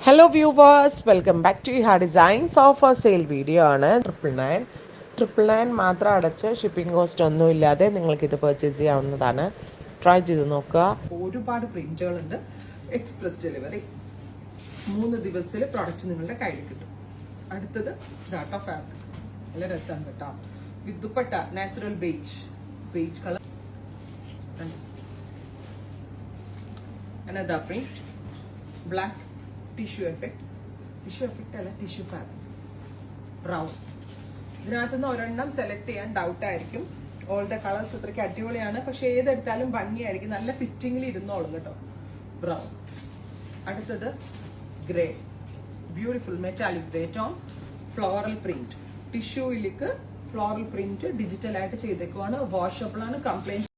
Hello viewers, welcome back to Iha Designs of a sale video ആണ് 999 മാത്രം അടച്ച് shipping cost ഒന്നും ഇല്ലാതെ നിങ്ങൾക്ക് ഇത് പർച്ചേസ് ചെയ്യാവുന്നതാണ്. ട്രൈ ചെയ്ത് നോക്കുക. ഒരുപാട് പ്രിന്റുകളുണ്ട്. എക്സ്പ്രസ് ഡെലിവറി 3 ദിവസത്തിൽ പ്രോഡക്റ്റ് നിങ്ങളുടെ കയ്യിൽ കിട്ടും. അടുത്തത് ഡാറ്റ ഫാബ്രിക്, നല്ല രസമാണ് കേട്ടോ. With dupatta natural beige colour. Another print, black tissue effect അല്ല ടിഷ്യൂ ഫാബ്രിക്, ബ്രൗൺ. ഇതിനകത്ത് നിന്ന് ഒരെണ്ണം സെലക്ട് ചെയ്യാൻ ഡൗട്ട് ആയിരിക്കും. ഓൾ ദ കളേഴ്സ് അത്രയ്ക്ക് അടിപൊളിയാണ്, പക്ഷെ ഏതെടുത്താലും ഭംഗിയായിരിക്കും, നല്ല ഫിറ്റിംഗിൽ ഇരുന്നോളും കേട്ടോ. ബ്രൗൺ. അടുത്തത് grey, beautiful metallic grey tone, floral print. ടിഷ്യൂയിലേക്ക് ഫ്ലോറൽ പ്രിന്റ് ഡിജിറ്റൽ ആയിട്ട് ചെയ്തേക്കുവാണ്. വാഷബിൾ ആണ്, കംപ്ലൈന്റ്